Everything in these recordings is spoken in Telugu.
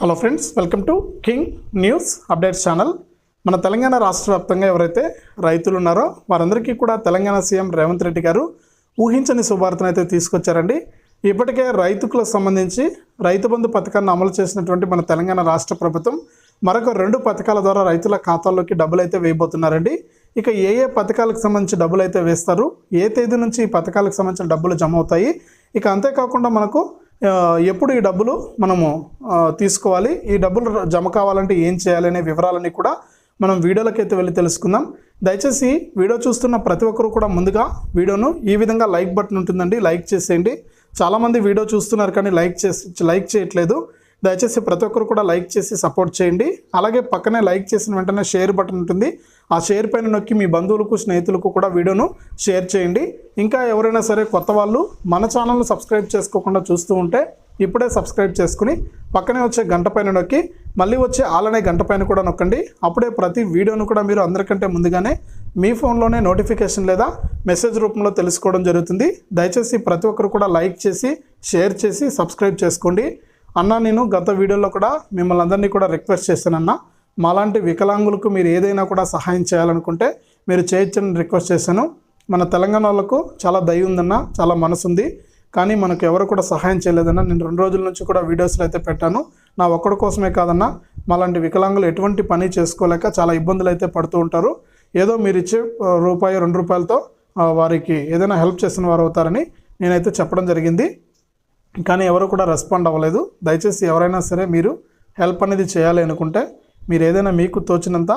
Hello friends, welcome to king news updates channel. మన తెలంగాణ రాష్ట్ర వ్యాప్తంగా ఎవరైతే రైతులు ఉన్నారో వారందరికీ కూడా తెలంగాణ సీఎం రేవంత్ రెడ్డి గారు ఊహించని శుభార్తను అయితే తీసుకొచ్చారండి. ఇప్పటికే రైతులకు సంబంధించి రైతు బంధు పథకాన్ని అమలు చేసినటువంటి మన తెలంగాణ రాష్ట్ర ప్రభుత్వం మరొక 2 పథకాల ద్వారా రైతుల ఖాతాల్లోకి డబ్బులు అయితే వేయబోతున్నారండి. ఇక ఏ పథకాలకు సంబంధించి డబ్బులు అయితే వేస్తారు, ఏ తేదీ నుంచి ఈ పథకాలకు సంబంధించిన డబ్బులు జమ అవుతాయి, ఇక అంతేకాకుండా మనకు ఎప్పుడు ఈ డబ్బులు మనము తీసుకోవాలి, ఈ డబ్బులు జమ కావాలంటే ఏం చేయాలి అనే వివరాలన్నీ కూడా మనం వీడియోలకైతే వెళ్ళి తెలుసుకుందాం. దయచేసి వీడియో చూస్తున్న ప్రతి ఒక్కరు కూడా ముందుగా వీడియోను ఈ విధంగా లైక్ బటన్ ఉంటుందండి, లైక్ చేసేయండి. చాలామంది వీడియో చూస్తున్నారు కానీ లైక్ చేయట్లేదు. దయచేసి ప్రతి ఒక్కరు కూడా లైక్ చేసి సపోర్ట్ చేయండి. అలాగే పక్కనే లైక్ చేసిన వెంటనే షేర్ బటన్ ఉంటుంది, ఆ షేర్ పైన నొక్కి మీ బంధువులకు స్నేహితులకు కూడా వీడియోను షేర్ చేయండి. ఇంకా ఎవరైనా సరే కొత్త వాళ్ళు మన ఛానల్ను సబ్స్క్రైబ్ చేసుకోకుండా చూస్తూ ఉంటే ఇప్పుడే సబ్స్క్రైబ్ చేసుకుని పక్కనే వచ్చే గంట పైన నొక్కి మళ్ళీ వచ్చే ఆలనే గంట పైన కూడా నొక్కండి. అప్పుడే ప్రతి వీడియోను కూడా మీరు అందరికంటే ముందుగానే మీ ఫోన్లోనే నోటిఫికేషన్ లేదా మెసేజ్ రూపంలో తెలుసుకోవడం జరుగుతుంది. దయచేసి ప్రతి ఒక్కరు కూడా లైక్ చేసి షేర్ చేసి సబ్స్క్రైబ్ చేసుకోండి. అన్న, నేను గత వీడియోలో కూడా మిమ్మల్ని అందరినీ కూడా రిక్వెస్ట్ చేశానన్న, మాలాంటి వికలాంగులకు మీరు ఏదైనా కూడా సహాయం చేయాలనుకుంటే మీరు చేయొచ్చని రిక్వెస్ట్ చేశాను. మన తెలంగాణ వాళ్ళకు చాలా దయ ఉందన్న, చాలా మనసు ఉంది, కానీ మనకు ఎవరు కూడా సహాయం చేయలేదన్న. నేను 2 రోజుల నుంచి కూడా వీడియోస్లో అయితే పెట్టాను. నా ఒక్కడి కోసమే కాదన్న, మాలాంటి వికలాంగులు ఎటువంటి పని చేసుకోలేక చాలా ఇబ్బందులు అయితే పడుతూ ఉంటారు. ఏదో మీరు ఇచ్చే రూపాయి 2 రూపాయలతో వారికి ఏదైనా హెల్ప్ చేసిన వారు అవుతారని నేనైతే చెప్పడం జరిగింది. కానీ ఎవరు కూడా రెస్పాండ్ అవ్వలేదు. దయచేసి ఎవరైనా సరే మీరు హెల్ప్ అనేది చేయాలి అనుకుంటే, మీరు ఏదైనా మీకు తోచినంత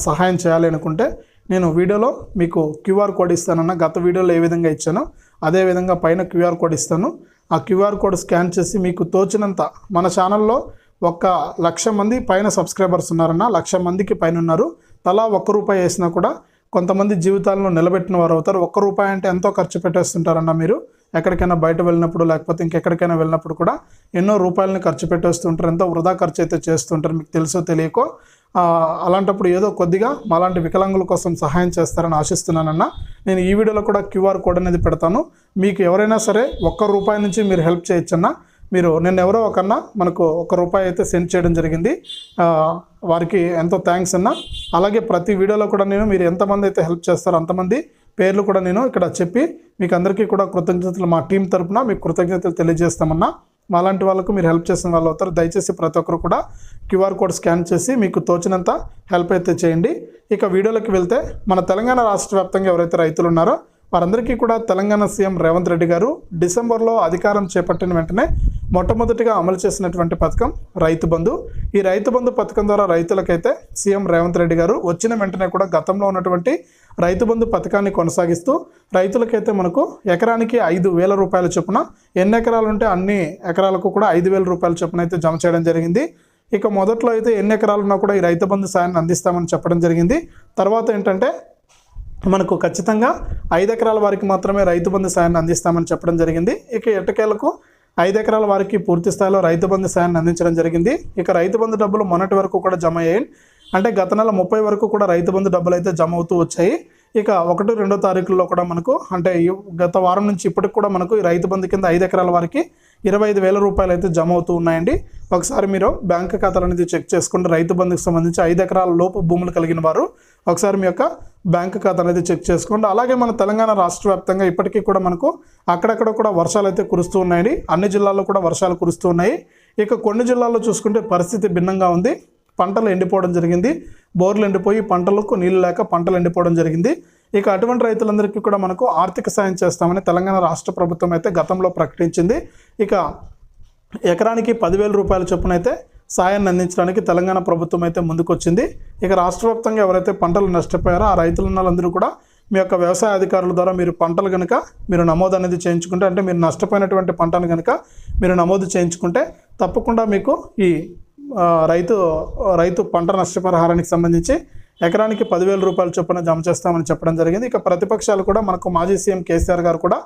సహాయం చేయాలి అనుకుంటే నేను వీడియోలో మీకు క్యూఆర్ కోడ్ ఇస్తానన్న. గత వీడియోలో ఏ విధంగా ఇచ్చానో అదే విధంగా పైన క్యూఆర్ కోడ్ ఇస్తాను. ఆ క్యూఆర్ కోడ్ స్కాన్ చేసి మీకు తోచినంత, మన ఛానల్లో 1,00,000 మంది పైన సబ్స్క్రైబర్స్ ఉన్నారన్న, 1,00,000 మందికి పైన ఉన్నారు. తలా 1 రూపాయి వేసినా కూడా కొంతమంది జీవితాలను నిలబెట్టిన వారు అవుతారు. 1 రూపాయి అంటే ఎంతో ఖర్చు పెట్టేస్తుంటారన్న. మీరు ఎక్కడికైనా బయట వెళ్ళినప్పుడు లేకపోతే ఇంకెక్కడికైనా వెళ్ళినప్పుడు కూడా ఎన్నో రూపాయలని ఖర్చు పెట్టేస్తుంటారు, ఎంతో వృధా ఖర్చు అయితే చేస్తుంటారు, మీకు తెలుసో తెలియకో. అలాంటప్పుడు ఏదో కొద్దిగా మాలాంటి వికలాంగుల కోసం సహాయం చేస్తారని ఆశిస్తున్నానన్న. నేను ఈ వీడియోలో కూడా క్యూఆర్ కోడ్ అనేది పెడతాను. మీకు ఎవరైనా సరే 1 రూపాయి నుంచి మీరు హెల్ప్ చేయొచ్చన్నా. మీరు నిన్న ఎవరో ఒకన్నా మనకు 1 రూపాయి అయితే సెండ్ చేయడం జరిగింది, వారికి ఎంతో థ్యాంక్స్ అన్న. అలాగే ప్రతి వీడియోలో కూడా నేను మీరు ఎంతమంది అయితే హెల్ప్ చేస్తారో అంతమంది పేర్లు కూడా నేను ఇక్కడ చెప్పి మీకు అందరికీ కూడా కృతజ్ఞతలు, మా టీం తరపున మీకు కృతజ్ఞతలు తెలియజేస్తామన్నా. మాలాంటి వాళ్ళకు మీరు హెల్ప్ చేసిన వాళ్ళు అవుతారు. దయచేసి ప్రతి ఒక్కరు కూడా క్యూఆర్ కోడ్ స్కాన్ చేసి మీకు తోచినంత హెల్ప్ అయితే చేయండి. ఇక వీడియోలోకి వెళ్తే, మన తెలంగాణ రాష్ట్ర వ్యాప్తంగా ఎవరైతే రైతులు ఉన్నారో వారందరికీ కూడా తెలంగాణ సీఎం రేవంత్ రెడ్డి గారు డిసెంబర్లో అధికారం చేపట్టిన వెంటనే మొట్టమొదటిగా అమలు చేసినటువంటి పథకం రైతు బంధు. ఈ రైతు బంధు పథకం ద్వారా రైతులకైతే సీఎం రేవంత్ రెడ్డి గారు వచ్చిన వెంటనే కూడా గతంలో ఉన్నటువంటి రైతు బంధు పథకాన్ని కొనసాగిస్తూ రైతులకైతే మనకు ఎకరానికి 5,000 రూపాయల చొప్పున, ఎన్ని ఎకరాలు ఉంటే అన్ని ఎకరాలకు కూడా 5,000 రూపాయల చొప్పున అయితే జమ చేయడం జరిగింది. ఇక మొదట్లో అయితే ఎన్ని ఎకరాలు ఉన్నా కూడా ఈ రైతు బంధు సాయాన్ని అందిస్తామని చెప్పడం జరిగింది. తర్వాత ఏంటంటే మనకు ఖచ్చితంగా 5 ఎకరాల వారికి మాత్రమే రైతు బంధు సాయాన్ని అందిస్తామని చెప్పడం జరిగింది. ఇక ఎట్టకేలకు 5 ఎకరాల వారికి పూర్తి స్థాయిలో రైతు బంధు సాయాన్ని అందించడం జరిగింది. ఇక రైతు బంధు డబ్బులు మొన్నటి వరకు కూడా జమ అయ్యాయి. అంటే గత నెల 30 వరకు కూడా రైతు బంధు డబ్బులు అయితే జమ అవుతూ వచ్చాయి. ఇక 1, 2 తారీఖుల్లో కూడా మనకు, అంటే గత వారం నుంచి ఇప్పటికి కూడా మనకు ఈ రైతు బంధు కింద 5 ఎకరాల వారికి 25,000 రూపాయలు అయితే జమ అవుతూ ఉన్నాయండి. ఒకసారి మీరు బ్యాంక్ ఖాతాలు అనేది చెక్ చేసుకుంటే, రైతు బంధుకు సంబంధించి 5 ఎకరాల లోపు భూములు కలిగిన వారు ఒకసారి మీ యొక్క బ్యాంక్ ఖాతా అనేది చెక్ చేసుకోండి. అలాగే మన తెలంగాణ రాష్ట్ర వ్యాప్తంగా ఇప్పటికీ కూడా మనకు అక్కడక్కడ కూడా వర్షాలు అయితే కురుస్తూ ఉన్నాయండి. అన్ని జిల్లాల్లో కూడా వర్షాలు కురుస్తూ ఉన్నాయి. ఇక కొన్ని జిల్లాల్లో చూసుకుంటే పరిస్థితి భిన్నంగా ఉంది. పంటలు ఎండిపోవడం జరిగింది, బోర్లు ఎండిపోయి పంటలకు నీళ్ళు లేక పంటలు ఎండిపోవడం జరిగింది. ఇక అటువంటి రైతులందరికీ కూడా మనకు ఆర్థిక సాయం చేస్తామని తెలంగాణ రాష్ట్ర ప్రభుత్వం అయితే గతంలో ప్రకటించింది. ఇక ఎకరానికి 10,000 రూపాయల చొప్పున అయితే సాయాన్ని అందించడానికి తెలంగాణ ప్రభుత్వం అయితే ముందుకొచ్చింది. ఇక రాష్ట్ర వ్యాప్తంగా ఎవరైతే పంటలు నష్టపోయారో ఆ రైతులందరూ కూడా మీ యొక్క వ్యవసాయ అధికారుల ద్వారా మీరు పంటలు కనుక మీరు నమోదు అనేది చేయించుకుంటే, అంటే మీరు నష్టపోయినటువంటి పంటను కనుక మీరు నమోదు చేయించుకుంటే తప్పకుండా మీకు ఈ రైతు పంట నష్టపరిహారానికి సంబంధించి ఎకరానికి 10,000 రూపాయల చొప్పున జమ చేస్తామని చెప్పడం జరిగింది. ఇక ప్రతిపక్షాలు కూడా, మనకు మాజీ సీఎం కేసీఆర్ గారు కూడా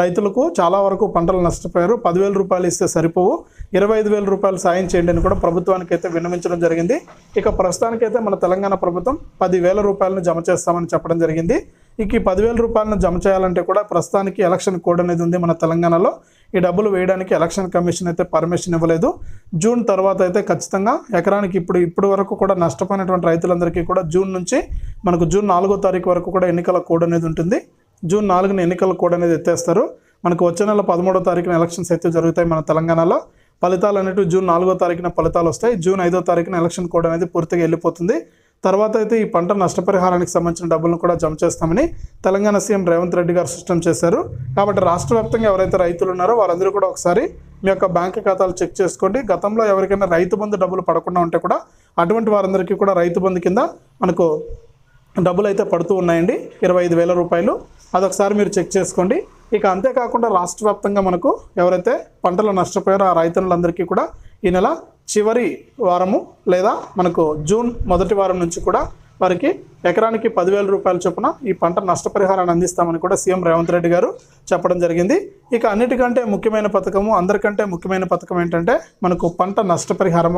రైతులకు చాలా వరకు పంటలు నష్టపోయారు, 10,000 రూపాయలు ఇస్తే సరిపోవు, 25,000 రూపాయలు సాయం చేయండి అని కూడా ప్రభుత్వానికి అయితే విన్నవించడం జరిగింది. ఇక ప్రస్తుతానికైతే మన తెలంగాణ ప్రభుత్వం 10,000 రూపాయలను జమ చేస్తామని చెప్పడం జరిగింది. ఇక ఈ 10,000 రూపాయలను జమ చేయాలంటే కూడా ప్రస్తుతానికి ఎలక్షన్ కోడ్ అనేది ఉంది మన తెలంగాణలో. ఈ డబ్బులు వేయడానికి ఎలక్షన్ కమిషన్ అయితే పర్మిషన్ ఇవ్వలేదు. జూన్ తర్వాత అయితే ఖచ్చితంగా ఎకరానికి ఇప్పుడు వరకు కూడా నష్టపోయినటువంటి రైతులందరికీ కూడా జూన్ నుంచి మనకు జూన్ 4వ తారీఖు వరకు కూడా ఎన్నికల కోడ్ అనేది ఉంటుంది. జూన్ 4న ఎన్నికల కోడ్ అనేది ఎత్తేస్తారు. మనకు వచ్చే నెల 13వ తారీఖున ఎలక్షన్స్ అయితే జరుగుతాయి మన తెలంగాణలో. ఫలితాలు అనేవి జూన్ 4వ తారీఖున ఫలితాలు వస్తాయి. జూన్ 5వ తారీఖున ఎలక్షన్ కోడ్ అనేది పూర్తిగా వెళ్ళిపోతుంది. తర్వాత అయితే ఈ పంట నష్టపరిహారానికి సంబంధించిన డబ్బులను కూడా జమ చేస్తామని తెలంగాణ సీఎం రేవంత్ రెడ్డి గారు స్పష్టం చేశారు. కాబట్టి రాష్ట్ర వ్యాప్తంగా ఎవరైతే రైతులు ఉన్నారో వారందరూ కూడా ఒకసారి మీ యొక్క బ్యాంక్ ఖాతాలు చెక్ చేసుకోండి. గతంలో ఎవరికైనా రైతు బంధు డబ్బులు పడకుండా ఉంటే కూడా అటువంటి వారందరికీ కూడా రైతు బంధు కింద మనకు డబ్బులు అయితే పడుతూ ఉన్నాయండి, 25,000 రూపాయలు. అదొకసారి మీరు చెక్ చేసుకోండి. ఇక అంతేకాకుండా రాష్ట్ర వ్యాప్తంగా మనకు ఎవరైతే పంటలు నష్టపోయారో ఆ రైతులందరికీ కూడా ఈ నెల చివరి వారము లేదా మనకు జూన్ మొదటి వారం నుంచి కూడా వారికి ఎకరానికి 10,000 రూపాయల చొప్పున ఈ పంట నష్టపరిహారాన్ని అందిస్తామని కూడా సీఎం రేవంత్ రెడ్డి గారు చెప్పడం జరిగింది. ఇక అన్నిటికంటే ముఖ్యమైన పథకము, అందరికంటే ముఖ్యమైన పథకం ఏంటంటే మనకు పంట నష్టపరిహారం,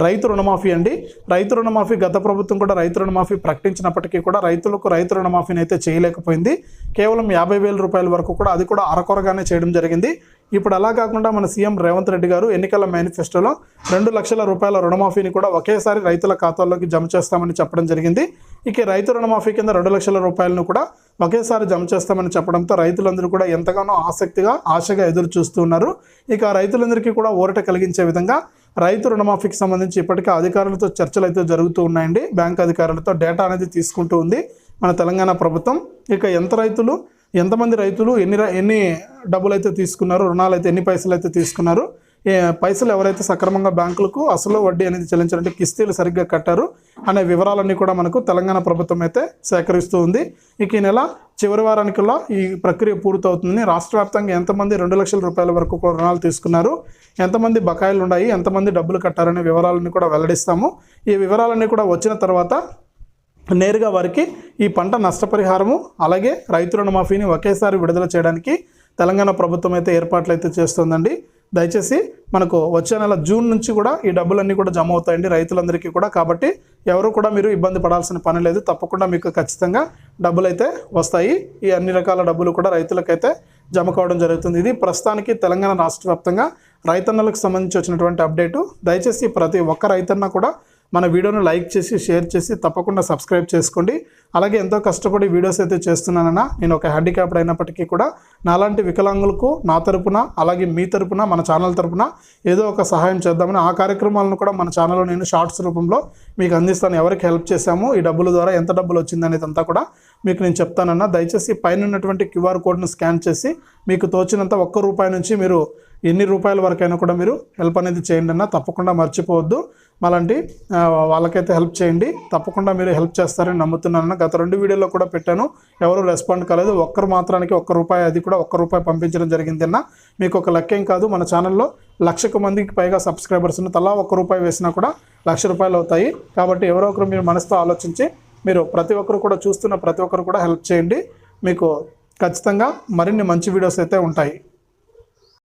రైతు రుణమాఫీ అండి. రైతు రుణమాఫీ గత ప్రభుత్వం కూడా రైతు రుణమాఫీ ప్రకటించినప్పటికీ కూడా రైతులకు రైతు రుణమాఫీని అయితే చేయలేకపోయింది. కేవలం 50,000 రూపాయల వరకు కూడా అది కూడా అరకొరగానే చేయడం జరిగింది. ఇప్పుడు అలా కాకుండా మన సీఎం రేవంత్ రెడ్డి గారు ఎన్నికల మేనిఫెస్టోలో 2 లక్షల రూపాయల రుణమాఫీని కూడా ఒకేసారి రైతుల ఖాతాల్లోకి జమ చేస్తామని చెప్పడం జరిగింది. ఇక రైతు రుణమాఫీ కింద 2 లక్షల రూపాయలను కూడా ఒకేసారి జమ చేస్తామని చెప్పడంతో రైతులందరూ కూడా ఎంతగానో ఆశగా ఎదురు చూస్తూ ఉన్నారు. ఇక రైతులందరికీ కూడా ఊరట కలిగించే విధంగా రైతు రుణమాఫీకి సంబంధించి ఇప్పటికే అధికారులతో చర్చలు అయితే జరుగుతూ ఉన్నాయండి. బ్యాంక్ అధికారులతో డేటా అనేది తీసుకుంటూ ఉంది మన తెలంగాణ ప్రభుత్వం. ఇక ఎంతమంది రైతులు ఎన్ని డబ్బులు అయితే తీసుకున్నారు, రుణాలు అయితే ఎన్ని పైసలు అయితే తీసుకున్నారు, పైసలు ఎవరైతే సక్రమంగా బ్యాంకులకు అసలు వడ్డీ అనేది చెల్లించాలంటే కిస్తీలు సరిగ్గా కట్టారు అనే వివరాలన్నీ కూడా మనకు తెలంగాణ ప్రభుత్వం అయితే సేకరిస్తూ ఉంది. ఇక ఈ నెల చివరి వారానికల్లా ఈ ప్రక్రియ పూర్తవుతుంది. రాష్ట్ర వ్యాప్తంగా ఎంతమంది 2 లక్షల రూపాయల వరకు రుణాలు తీసుకున్నారు, ఎంతమంది బకాయిలు ఉన్నాయి, ఎంతమంది డబ్బులు కట్టారనే వివరాలన్నీ కూడా వెల్లడిస్తాము. ఈ వివరాలన్నీ కూడా వచ్చిన తర్వాత నేరుగా వారికి ఈ పంట నష్టపరిహారము అలాగే రైతు రుణమాఫీని ఒకేసారి విడుదల చేయడానికి తెలంగాణ ప్రభుత్వం అయితే ఏర్పాట్లు అయితే చేస్తుందండి. దయచేసి మనకు వచ్చే నెల జూన్ నుంచి కూడా ఈ డబ్బులన్నీ కూడా జమ అవుతాయండి రైతులందరికీ కూడా. కాబట్టి ఎవరు కూడా మీరు ఇబ్బంది పడాల్సిన పని లేదు. తప్పకుండా మీకు ఖచ్చితంగా డబ్బులు అయితే వస్తాయి. ఈ అన్ని రకాల డబ్బులు కూడా రైతులకైతే జమ కావడం జరుగుతుంది. ఇది ప్రస్తుతానికి తెలంగాణ రాష్ట్ర వ్యాప్తంగా రైతన్నలకు సంబంధించి వచ్చినటువంటి అప్డేటు. దయచేసి ప్రతి ఒక్క రైతన్న కూడా మన వీడియోను లైక్ చేసి షేర్ చేసి తప్పకుండా సబ్స్క్రైబ్ చేసుకోండి. అలాగే ఎంతో కష్టపడి వీడియోస్ అయితే చేస్తున్నానన్నా, నేను ఒక హ్యాండిక్యాప్డ్ అయినప్పటికీ కూడా నాలాంటి వికలాంగులకు నా తరపున అలాగే మీ తరపున మన ఛానల్ తరపున ఏదో ఒక సహాయం చేద్దామని ఆ కార్యక్రమాలను కూడా మన ఛానల్లో నేను షార్ట్స్ రూపంలో మీకు అందిస్తాను. ఎవరికి హెల్ప్ చేశాము, ఈ డబ్బుల ద్వారా ఎంత డబ్బులు వచ్చిందనేది అంతా కూడా మీకు నేను చెప్తానన్నా. దయచేసి పైన ఉన్నటువంటి క్యూఆర్ కోడ్ను స్కాన్ చేసి మీకు తోచినంత ₹1 నుంచి మీరు ఎన్ని రూపాయల వరకైనా కూడా మీరు హెల్ప్ అనేది చేయండి అన్న. తప్పకుండా మర్చిపోవద్దు. అలాంటి వాళ్ళకైతే హెల్ప్ చేయండి. తప్పకుండా మీరు హెల్ప్ చేస్తారని నమ్ముతున్నాను. గత 2 వీడియోలో కూడా పెట్టాను, ఎవరు రెస్పాండ్ కాలేదు. ఒక్కరు మాత్రానికి ₹1, అది కూడా ₹1 పంపించడం జరిగింది అన్న. మీకు ఒక లెక్కేం కాదు, మన ఛానల్లో 1,00,000 మందికి పైగా సబ్స్క్రైబర్స్ ఉన్న తలా ₹1 వేసినా కూడా ₹1,00,000 అవుతాయి. కాబట్టి ఎవరో ఒకరు మీరు మనసుతో ఆలోచించి మీరు ప్రతి ఒక్కరు కూడా చూస్తున్న ప్రతి ఒక్కరు కూడా హెల్ప్ చేయండి. మీకు ఖచ్చితంగా మరిన్ని మంచి వీడియోస్ అయితే ఉంటాయి.